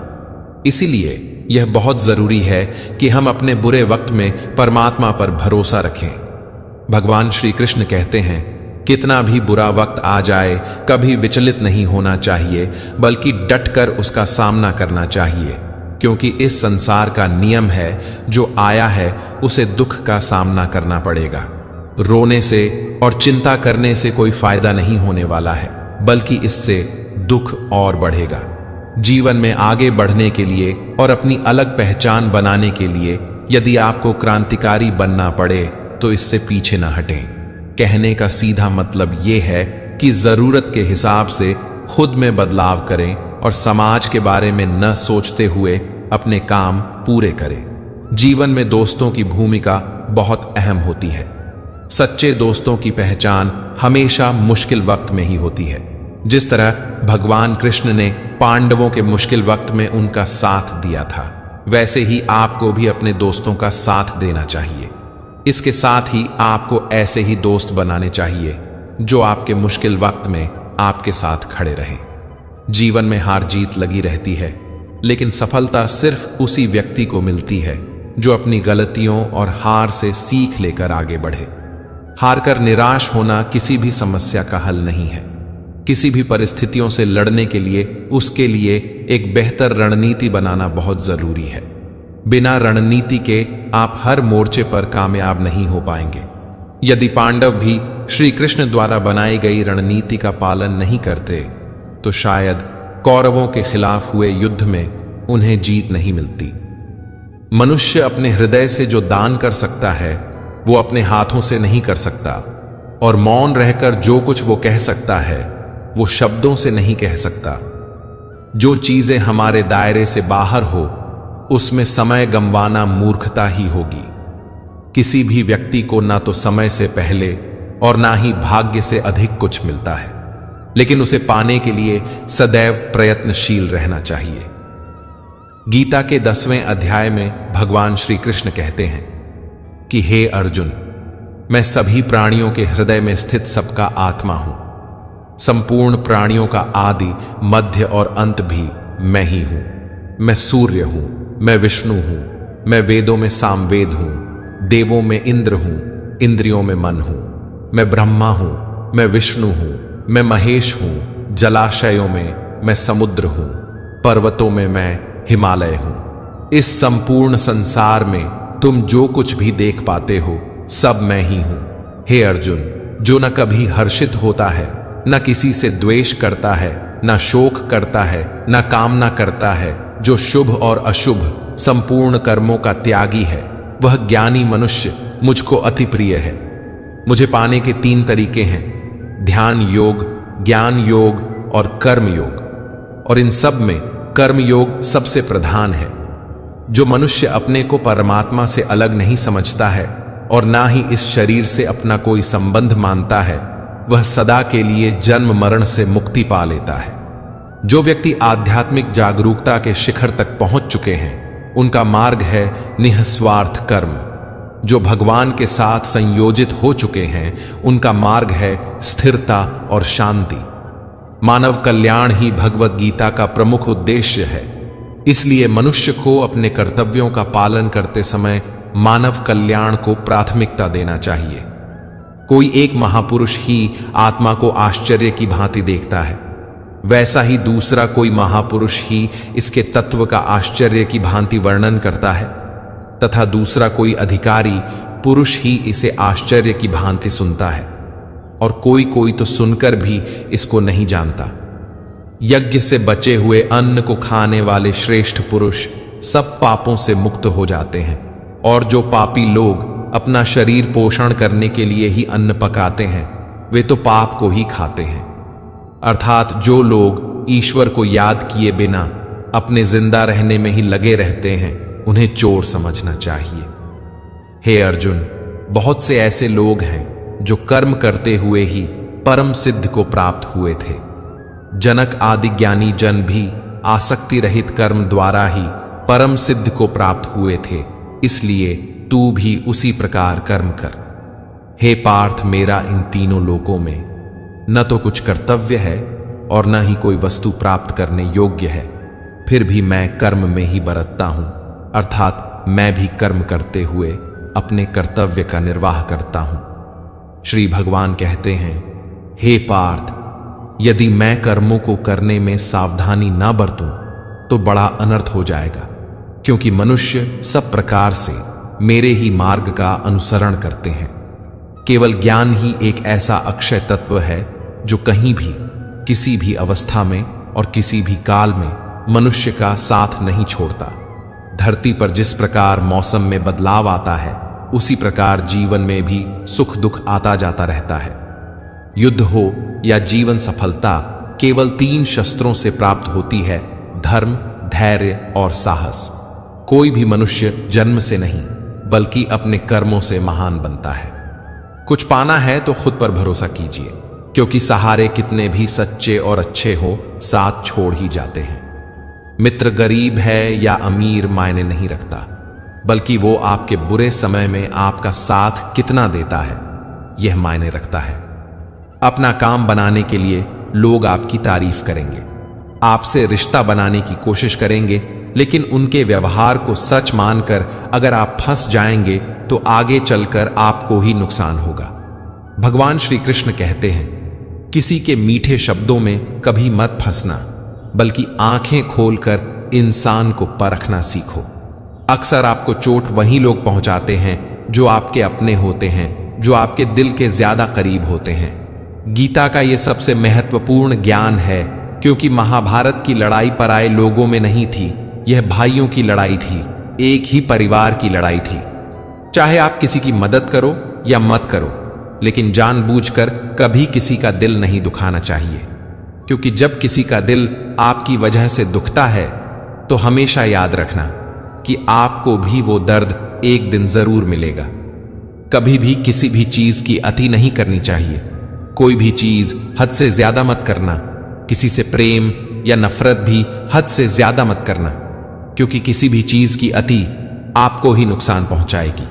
इसीलिए यह बहुत जरूरी है कि हम अपने बुरे वक्त में परमात्मा पर भरोसा रखें। भगवान श्री कृष्ण कहते हैं, कितना भी बुरा वक्त आ जाए, कभी विचलित नहीं होना चाहिए, बल्कि डटकर उसका सामना करना चाहिए, क्योंकि इस संसार का नियम है, जो आया है उसे दुख का सामना करना पड़ेगा। रोने से और चिंता करने से कोई फायदा नहीं होने वाला है, बल्कि इससे दुख और बढ़ेगा। जीवन में आगे बढ़ने के लिए और अपनी अलग पहचान बनाने के लिए यदि आपको क्रांतिकारी बनना पड़े, तो इससे पीछे न हटें। कहने का सीधा मतलब यह है कि जरूरत के हिसाब से खुद में बदलाव करें और समाज के बारे में न सोचते हुए अपने काम पूरे करें। जीवन में दोस्तों की भूमिका बहुत अहम होती है। सच्चे दोस्तों की पहचान हमेशा मुश्किल वक्त में ही होती है। जिस तरह भगवान कृष्ण ने पांडवों के मुश्किल वक्त में उनका साथ दिया था, वैसे ही आपको भी अपने दोस्तों का साथ देना चाहिए। इसके साथ ही आपको ऐसे ही दोस्त बनाने चाहिए जो आपके मुश्किल वक्त में आपके साथ खड़े रहें। जीवन में हार जीत लगी रहती है, लेकिन सफलता सिर्फ उसी व्यक्ति को मिलती है जो अपनी गलतियों और हार से सीख लेकर आगे बढ़े। हार कर निराश होना किसी भी समस्या का हल नहीं है। किसी भी परिस्थितियों से लड़ने के लिए उसके लिए एक बेहतर रणनीति बनाना बहुत जरूरी है। बिना रणनीति के आप हर मोर्चे पर कामयाब नहीं हो पाएंगे। यदि पांडव भी श्री कृष्ण द्वारा बनाई गई रणनीति का पालन नहीं करते तो शायद कौरवों के खिलाफ हुए युद्ध में उन्हें जीत नहीं मिलती। मनुष्य अपने हृदय से जो दान कर सकता है वो अपने हाथों से नहीं कर सकता, और मौन रहकर जो कुछ वो कह सकता है वो शब्दों से नहीं कह सकता। जो चीजें हमारे दायरे से बाहर हो उसमें समय गंवाना मूर्खता ही होगी। किसी भी व्यक्ति को ना तो समय से पहले और ना ही भाग्य से अधिक कुछ मिलता है, लेकिन उसे पाने के लिए सदैव प्रयत्नशील रहना चाहिए। गीता के 10वें अध्याय में भगवान श्री कृष्ण कहते हैं कि हे अर्जुन, मैं सभी प्राणियों के हृदय में स्थित सबका आत्मा हूं। संपूर्ण प्राणियों का आदि, मध्य और अंत भी मैं ही हूं। मैं सूर्य हूं, मैं विष्णु हूं, मैं वेदों में सामवेद हूं, देवों में इंद्र हूं, इंद्रियों में मन हूं। मैं ब्रह्मा हूं, मैं विष्णु हूं, मैं महेश हूं। जलाशयों में मैं समुद्र हूं, पर्वतों में मैं हिमालय हूं। इस संपूर्ण संसार में तुम जो कुछ भी देख पाते हो सब मैं ही हूं। हे अर्जुन, जो न कभी हर्षित होता है, न किसी से द्वेष करता है, न शोक करता है, न कामना करता है, जो शुभ और अशुभ संपूर्ण कर्मों का त्यागी है, वह ज्ञानी मनुष्य मुझको अति प्रिय है। मुझे पाने के 3 तरीके हैं, ध्यान योग, ज्ञान योग और कर्म योग, और इन सब में कर्म योग सबसे प्रधान है। जो मनुष्य अपने को परमात्मा से अलग नहीं समझता है और ना ही इस शरीर से अपना कोई संबंध मानता है, वह सदा के लिए जन्म मरण से मुक्ति पा लेता है। जो व्यक्ति आध्यात्मिक जागरूकता के शिखर तक पहुंच चुके हैं, उनका मार्ग है निःस्वार्थ कर्म। जो भगवान के साथ संयोजित हो चुके हैं, उनका मार्ग है स्थिरता और शांति। मानव कल्याण ही भगवत गीता का प्रमुख उद्देश्य है। इसलिए मनुष्य को अपने कर्तव्यों का पालन करते समय मानव कल्याण को प्राथमिकता देना चाहिए। कोई एक महापुरुष ही आत्मा को आश्चर्य की भांति देखता है, वैसा ही दूसरा कोई महापुरुष ही इसके तत्व का आश्चर्य की भांति वर्णन करता है, तथा दूसरा कोई अधिकारी पुरुष ही इसे आश्चर्य की भांति सुनता है, और कोई कोई तो सुनकर भी इसको नहीं जानता। यज्ञ से बचे हुए अन्न को खाने वाले श्रेष्ठ पुरुष सब पापों से मुक्त हो जाते हैं, और जो पापी लोग अपना शरीर पोषण करने के लिए ही अन्न पकाते हैं, वे तो पाप को ही खाते हैं। अर्थात जो लोग ईश्वर को याद किए बिना अपने जिंदा रहने में ही लगे रहते हैं, उन्हें चोर समझना चाहिए। हे अर्जुन, बहुत से ऐसे लोग हैं जो कर्म करते हुए ही परम सिद्ध को प्राप्त हुए थे। जनक आदि ज्ञानी जन भी आसक्ति रहित कर्म द्वारा ही परम सिद्ध को प्राप्त हुए थे। इसलिए तू भी उसी प्रकार कर्म कर। हे पार्थ, मेरा इन तीनों लोकों में न तो कुछ कर्तव्य है और न ही कोई वस्तु प्राप्त करने योग्य है, फिर भी मैं कर्म में ही बरतता हूं, अर्थात मैं भी कर्म करते हुए अपने कर्तव्य का निर्वाह करता हूं। श्री भगवान कहते हैं, हे पार्थ, यदि मैं कर्मों को करने में सावधानी ना बरतूं तो बड़ा अनर्थ हो जाएगा, क्योंकि मनुष्य सब प्रकार से मेरे ही मार्ग का अनुसरण करते हैं। केवल ज्ञान ही एक ऐसा अक्षय तत्व है जो कहीं भी, किसी भी अवस्था में और किसी भी काल में मनुष्य का साथ नहीं छोड़ता। धरती पर जिस प्रकार मौसम में बदलाव आता है, उसी प्रकार जीवन में भी सुख दुख आता जाता रहता है। युद्ध हो या जीवन सफलता केवल 3 शस्त्रों से प्राप्त होती है, धर्म, धैर्य और साहस। कोई भी मनुष्य जन्म से नहीं बल्कि अपने कर्मों से महान बनता है। कुछ पाना है तो खुद पर भरोसा कीजिए, क्योंकि सहारे कितने भी सच्चे और अच्छे हो, साथ छोड़ ही जाते हैं। मित्र गरीब है या अमीर मायने नहीं रखता, बल्कि वो आपके बुरे समय में आपका साथ कितना देता है यह मायने रखता है। अपना काम बनाने के लिए लोग आपकी तारीफ करेंगे, आपसे रिश्ता बनाने की कोशिश करेंगे, लेकिन उनके व्यवहार को सच मानकर अगर आप फंस जाएंगे तो आगे चलकर आपको ही नुकसान होगा। भगवान श्री कृष्ण कहते हैं, किसी के मीठे शब्दों में कभी मत फंसना, बल्कि आंखें खोलकर इंसान को परखना सीखो। अक्सर आपको चोट वही लोग पहुंचाते हैं जो आपके अपने होते हैं, जो आपके दिल के ज्यादा करीब होते हैं। गीता का यह सबसे महत्वपूर्ण ज्ञान है, क्योंकि महाभारत की लड़ाई पराये लोगों में नहीं थी, यह भाइयों की लड़ाई थी, एक ही परिवार की लड़ाई थी। चाहे आप किसी की मदद करो या मत करो, लेकिन जानबूझकर कभी किसी का दिल नहीं दुखाना चाहिए, क्योंकि जब किसी का दिल आपकी वजह से दुखता है तो हमेशा याद रखना कि आपको भी वो दर्द एक दिन जरूर मिलेगा। कभी भी किसी भी चीज की अति नहीं करनी चाहिए। कोई भी चीज हद से ज्यादा मत करना। किसी से प्रेम या नफरत भी हद से ज्यादा मत करना, क्योंकि किसी भी चीज की अति आपको ही नुकसान पहुंचाएगी।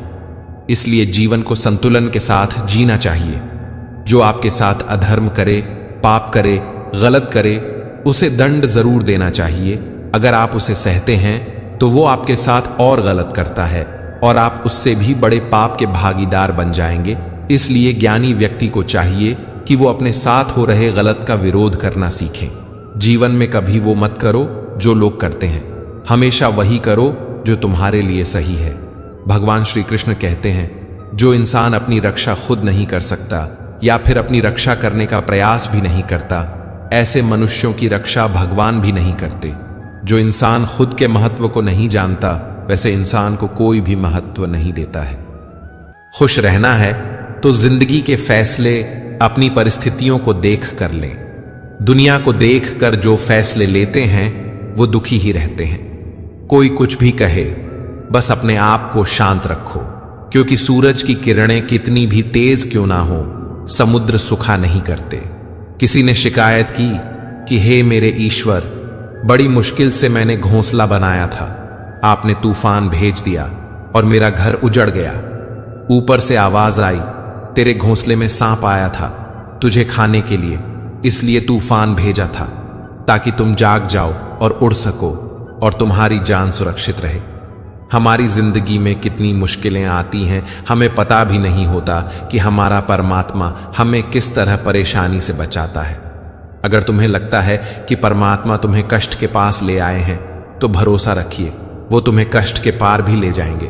इसलिए जीवन को संतुलन के साथ जीना चाहिए। जो आपके साथ अधर्म करे, पाप करे, गलत करे, उसे दंड जरूर देना चाहिए। अगर आप उसे सहते हैं तो वो आपके साथ और गलत करता है और आप उससे भी बड़े पाप के भागीदार बन जाएंगे। इसलिए ज्ञानी व्यक्ति को चाहिए कि वो अपने साथ हो रहे गलत का विरोध करना सीखें। जीवन में कभी वो मत करो जो लोग करते हैं, हमेशा वही करो जो तुम्हारे लिए सही है। भगवान श्री कृष्ण कहते हैं, जो इंसान अपनी रक्षा खुद नहीं कर सकता या फिर अपनी रक्षा करने का प्रयास भी नहीं करता, ऐसे मनुष्यों की रक्षा भगवान भी नहीं करते। जो इंसान खुद के महत्व को नहीं जानता, वैसे इंसान को कोई भी महत्व नहीं देता है। खुश रहना है तो जिंदगी के फैसले अपनी परिस्थितियों को देख कर लें। दुनिया को देख कर जो फैसले लेते हैं वो दुखी ही रहते हैं। कोई कुछ भी कहे, बस अपने आप को शांत रखो, क्योंकि सूरज की किरणें कितनी भी तेज क्यों ना हो, समुद्र सुखा नहीं करते। किसी ने शिकायत की कि हे मेरे ईश्वर, बड़ी मुश्किल से मैंने घोंसला बनाया था, आपने तूफान भेज दिया और मेरा घर उजड़ गया। ऊपर से आवाज आई, तेरे घोंसले में सांप आया था तुझे खाने के लिए, इसलिए तूफान भेजा था ताकि तुम जाग जाओ और उड़ सको और तुम्हारी जान सुरक्षित रहे। हमारी जिंदगी में कितनी मुश्किलें आती हैं, हमें पता भी नहीं होता कि हमारा परमात्मा हमें किस तरह परेशानी से बचाता है। अगर तुम्हें लगता है कि परमात्मा तुम्हें कष्ट के पास ले आए हैं, तो भरोसा रखिए, वो तुम्हें कष्ट के पार भी ले जाएंगे।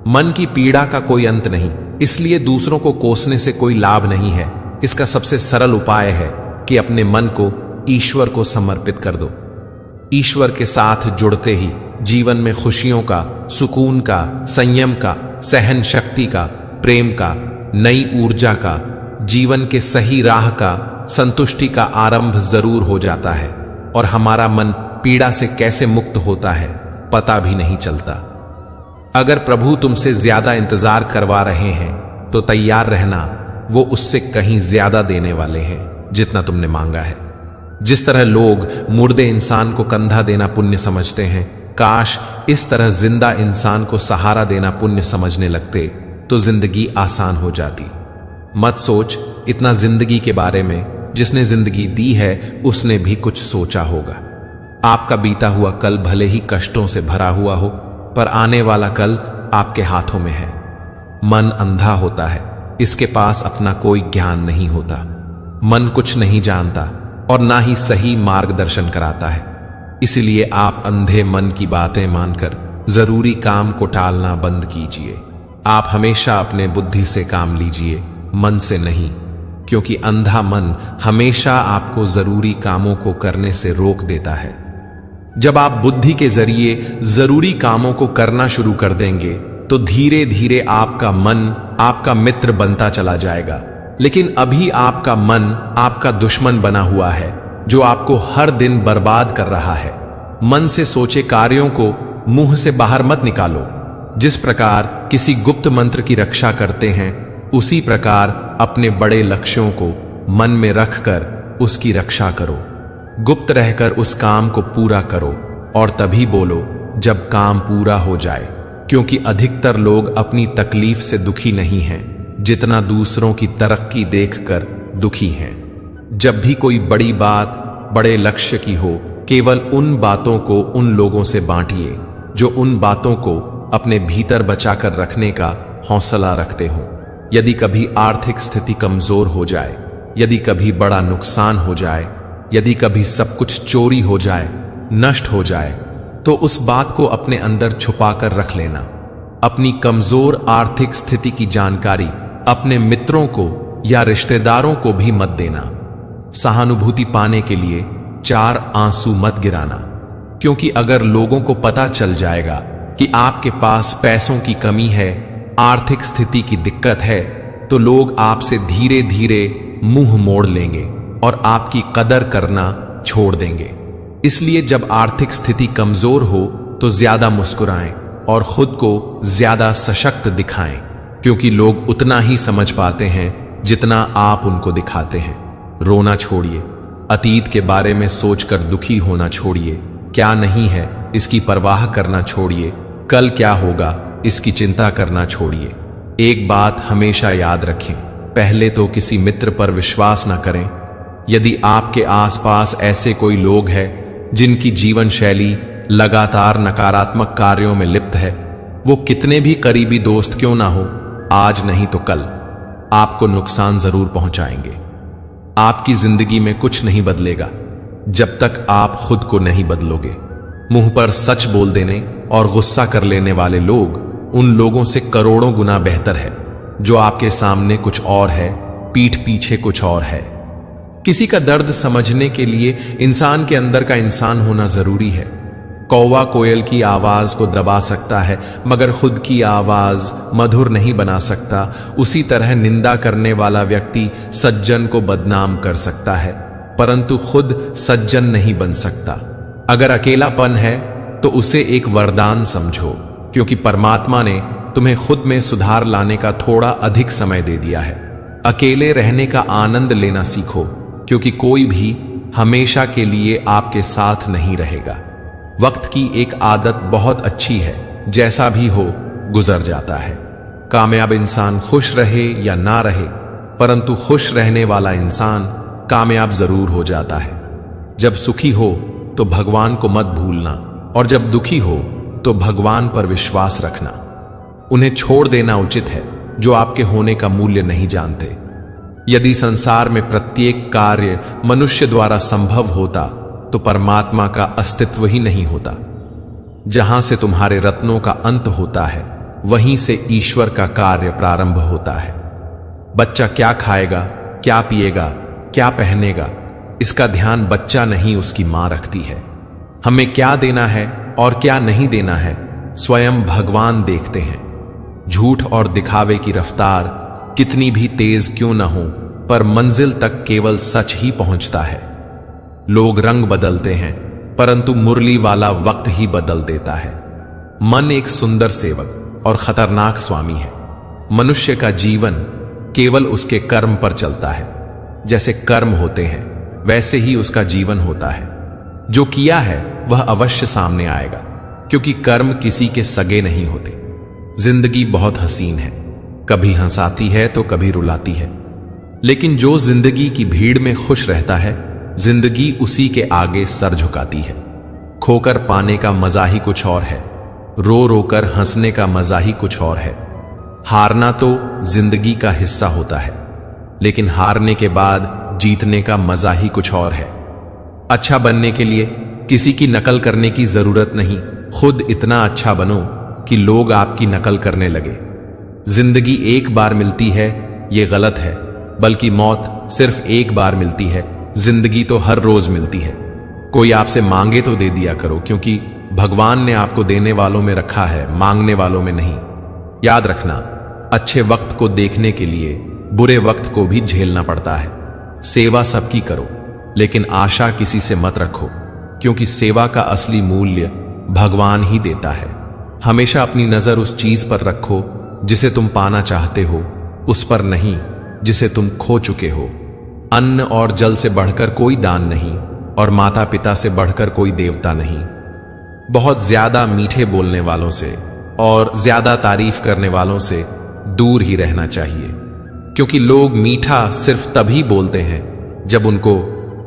मन की पीड़ा का कोई अंत नहीं, इसलिए दूसरों को कोसने से कोई लाभ नहीं है। इसका सबसे सरल उपाय है कि अपने मन को ईश्वर को समर्पित कर दो। ईश्वर के साथ जुड़ते ही जीवन में खुशियों का, सुकून का, संयम का, सहन शक्ति का, प्रेम का, नई ऊर्जा का, जीवन के सही राह का, संतुष्टि का आरंभ जरूर हो जाता है और हमारा मन पीड़ा से कैसे मुक्त होता है पता भी नहीं चलता। अगर प्रभु तुमसे ज्यादा इंतजार करवा रहे हैं तो तैयार रहना, वो उससे कहीं ज्यादा देने वाले हैं जितना तुमने मांगा है। जिस तरह लोग मुर्दे इंसान को कंधा देना पुण्य समझते हैं, काश इस तरह जिंदा इंसान को सहारा देना पुण्य समझने लगते तो जिंदगी आसान हो जाती। मत सोच इतना जिंदगी के बारे में, जिसने जिंदगी दी है उसने भी कुछ सोचा होगा। आपका बीता हुआ कल भले ही कष्टों से भरा हुआ हो, पर आने वाला कल आपके हाथों में है। मन अंधा होता है, इसके पास अपना कोई ज्ञान नहीं होता। मन कुछ नहीं जानता और ना ही सही मार्गदर्शन कराता है। इसलिए आप अंधे मन की बातें मानकर जरूरी काम को टालना बंद कीजिए। आप हमेशा अपने बुद्धि से काम लीजिए, मन से नहीं, क्योंकि अंधा मन हमेशा आपको जरूरी कामों को करने से रोक देता है। जब आप बुद्धि के जरिए जरूरी कामों को करना शुरू कर देंगे तो धीरे धीरे आपका मन आपका मित्र बनता चला जाएगा। लेकिन अभी आपका मन आपका दुश्मन बना हुआ है, जो आपको हर दिन बर्बाद कर रहा है। मन से सोचे कार्यों को मुंह से बाहर मत निकालो। जिस प्रकार किसी गुप्त मंत्र की रक्षा करते हैं, उसी प्रकार अपने बड़े लक्ष्यों को मन में रखकर उसकी रक्षा करो। गुप्त रहकर उस काम को पूरा करो और तभी बोलो जब काम पूरा हो जाए, क्योंकि अधिकतर लोग अपनी तकलीफ से दुखी नहीं हैं, जितना दूसरों की तरक्की देखकर दुखी हैं। जब भी कोई बड़ी बात बड़े लक्ष्य की हो, केवल उन बातों को उन लोगों से बांटिए जो उन बातों को अपने भीतर बचाकर रखने का हौसला रखते हो। यदि कभी आर्थिक स्थिति कमजोर हो जाए, यदि कभी बड़ा नुकसान हो जाए, यदि कभी सब कुछ चोरी हो जाए, नष्ट हो जाए, तो उस बात को अपने अंदर छुपा कर रख लेना। अपनी कमजोर आर्थिक स्थिति की जानकारी अपने मित्रों को या रिश्तेदारों को भी मत देना। सहानुभूति पाने के लिए 4 आंसू मत गिराना, क्योंकि अगर लोगों को पता चल जाएगा कि आपके पास पैसों की कमी है, आर्थिक स्थिति की दिक्कत है, तो लोग आपसे धीरे धीरे मुंह मोड़ लेंगे और आपकी कदर करना छोड़ देंगे। इसलिए जब आर्थिक स्थिति कमजोर हो तो ज्यादा मुस्कुराएं और खुद को ज्यादा सशक्त दिखाएं, क्योंकि लोग उतना ही समझ पाते हैं जितना आप उनको दिखाते हैं। रोना छोड़िए, अतीत के बारे में सोचकर दुखी होना छोड़िए, क्या नहीं है इसकी परवाह करना छोड़िए, कल क्या होगा इसकी चिंता करना छोड़िए। एक बात हमेशा याद रखें, पहले तो किसी मित्र पर विश्वास न करें। यदि आपके आसपास ऐसे कोई लोग हैं जिनकी जीवन शैली लगातार नकारात्मक कार्यों में लिप्त है, वो कितने भी करीबी दोस्त क्यों ना हो, आज नहीं तो कल आपको नुकसान जरूर पहुंचाएंगे। आपकी जिंदगी में कुछ नहीं बदलेगा जब तक आप खुद को नहीं बदलोगे। मुंह पर सच बोल देने और गुस्सा कर लेने वाले लोग उन लोगों से करोड़ों गुना बेहतर है जो आपके सामने कुछ और है, पीठ पीछे कुछ और है। किसी का दर्द समझने के लिए इंसान के अंदर का इंसान होना जरूरी है। कौवा कोयल की आवाज को दबा सकता है, मगर खुद की आवाज मधुर नहीं बना सकता। उसी तरह निंदा करने वाला व्यक्ति सज्जन को बदनाम कर सकता है, परंतु खुद सज्जन नहीं बन सकता। अगर अकेलापन है तो उसे एक वरदान समझो, क्योंकि परमात्मा ने तुम्हें खुद में सुधार लाने का थोड़ा अधिक समय दे दिया है। अकेले रहने का आनंद लेना सीखो, क्योंकि कोई भी हमेशा के लिए आपके साथ नहीं रहेगा। वक्त की एक आदत बहुत अच्छी है, जैसा भी हो गुजर जाता है। कामयाब इंसान खुश रहे या ना रहे, परंतु खुश रहने वाला इंसान कामयाब जरूर हो जाता है। जब सुखी हो तो भगवान को मत भूलना, और जब दुखी हो तो भगवान पर विश्वास रखना। उन्हें छोड़ देना उचित है जो आपके होने का मूल्य नहीं जानते। यदि संसार में प्रत्येक कार्य मनुष्य द्वारा संभव होता तो परमात्मा का अस्तित्व ही नहीं होता। जहां से तुम्हारे रत्नों का अंत होता है, वहीं से ईश्वर का कार्य प्रारंभ होता है। बच्चा क्या खाएगा, क्या पिएगा, क्या पहनेगा, इसका ध्यान बच्चा नहीं उसकी मां रखती है। हमें क्या देना है और क्या नहीं देना है स्वयं भगवान देखते हैं। झूठ और दिखावे की रफ्तार कितनी भी तेज क्यों न हो, पर मंजिल तक केवल सच ही पहुंचता है। लोग रंग बदलते हैं, परंतु मुरली वाला वक्त ही बदल देता है। मन एक सुंदर सेवक और खतरनाक स्वामी है। मनुष्य का जीवन केवल उसके कर्म पर चलता है। जैसे कर्म होते हैं वैसे ही उसका जीवन होता है। जो किया है वह अवश्य सामने आएगा, क्योंकि कर्म किसी के सगे नहीं होते। जिंदगी बहुत हसीन है, कभी हंसाती है तो कभी रुलाती है, लेकिन जो जिंदगी की भीड़ में खुश रहता है, जिंदगी उसी के आगे सर झुकाती है। खोकर पाने का मजा ही कुछ और है, रो रो कर हंसने का मजा ही कुछ और है। हारना तो जिंदगी का हिस्सा होता है, लेकिन हारने के बाद जीतने का मजा ही कुछ और है। अच्छा बनने के लिए किसी की नकल करने की जरूरत नहीं, खुद इतना अच्छा बनो कि लोग आपकी नकल करने लगे। जिंदगी एक बार मिलती है ये गलत है, बल्कि मौत सिर्फ एक बार मिलती है, जिंदगी तो हर रोज मिलती है। कोई आपसे मांगे तो दे दिया करो, क्योंकि भगवान ने आपको देने वालों में रखा है, मांगने वालों में नहीं। याद रखना, अच्छे वक्त को देखने के लिए बुरे वक्त को भी झेलना पड़ता है। सेवा सबकी करो, लेकिन आशा किसी से मत रखो, क्योंकि सेवा का असली मूल्य भगवान ही देता है। हमेशा अपनी नजर उस चीज पर रखो जिसे तुम पाना चाहते हो, उस पर नहीं जिसे तुम खो चुके हो। अन्न और जल से बढ़कर कोई दान नहीं, और माता पिता से बढ़कर कोई देवता नहीं। बहुत ज्यादा मीठे बोलने वालों से और ज्यादा तारीफ करने वालों से दूर ही रहना चाहिए, क्योंकि लोग मीठा सिर्फ तभी बोलते हैं जब उनको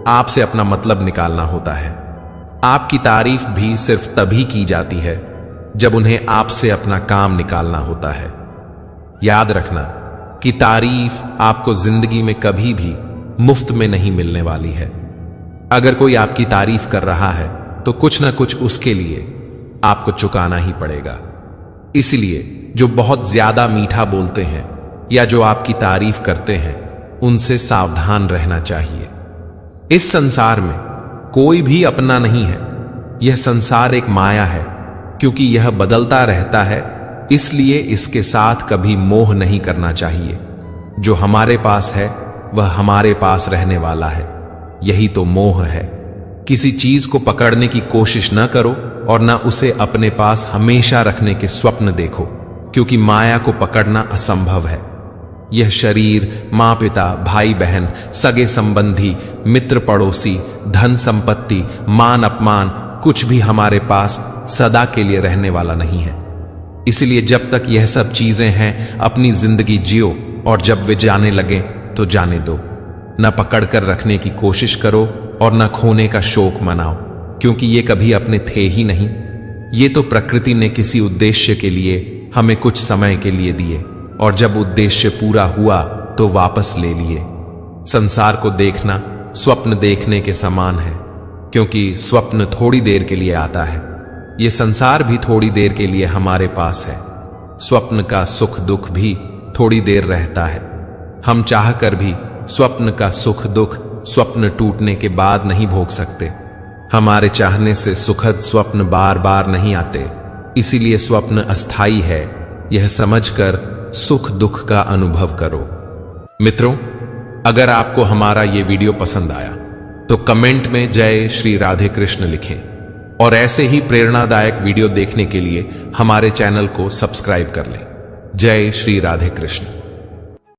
आपसे अपना मतलब निकालना होता है। आपकी तारीफ भी सिर्फ तभी की जाती है जब उन्हें आपसे अपना काम निकालना होता है। याद रखना कि तारीफ आपको जिंदगी में कभी भी मुफ्त में नहीं मिलने वाली है। अगर कोई आपकी तारीफ कर रहा है तो कुछ ना कुछ उसके लिए आपको चुकाना ही पड़ेगा। इसलिए जो बहुत ज्यादा मीठा बोलते हैं या जो आपकी तारीफ करते हैं, उनसे सावधान रहना चाहिए। इस संसार में कोई भी अपना नहीं है। यह संसार एक माया है, क्योंकि यह बदलता रहता है, इसलिए इसके साथ कभी मोह नहीं करना चाहिए। जो हमारे पास है वह हमारे पास रहने वाला है, यही तो मोह है। किसी चीज को पकड़ने की कोशिश न करो और न उसे अपने पास हमेशा रखने के स्वप्न देखो, क्योंकि माया को पकड़ना असंभव है। यह शरीर, माँ पिता, भाई बहन, सगे संबंधी, मित्र पड़ोसी, धन संपत्ति, मान अपमान, कुछ भी हमारे पास सदा के लिए रहने वाला नहीं है। इसलिए जब तक यह सब चीजें हैं अपनी जिंदगी जियो, और जब वे जाने लगे तो जाने दो। न पकड़ कर रखने की कोशिश करो और न खोने का शोक मनाओ, क्योंकि ये कभी अपने थे ही नहीं। ये तो प्रकृति ने किसी उद्देश्य के लिए हमें कुछ समय के लिए दिए, और जब उद्देश्य पूरा हुआ तो वापस ले लिए। संसार को देखना स्वप्न देखने के समान है, क्योंकि स्वप्न थोड़ी देर के लिए आता है। ये संसार भी थोड़ी देर के लिए हमारे पास है। स्वप्न का सुख दुख भी थोड़ी देर रहता है। हम चाहकर भी स्वप्न का सुख दुख स्वप्न टूटने के बाद नहीं भोग सकते। हमारे चाहने से सुखद स्वप्न बार बार नहीं आते, इसीलिए स्वप्न अस्थाई है। यह समझकर सुख दुख का अनुभव करो। मित्रों, अगर आपको हमारा ये वीडियो पसंद आया तो कमेंट में जय श्री राधे कृष्ण लिखें, और ऐसे ही प्रेरणादायक वीडियो देखने के लिए हमारे चैनल को सब्सक्राइब कर लें। जय श्री राधे कृष्ण।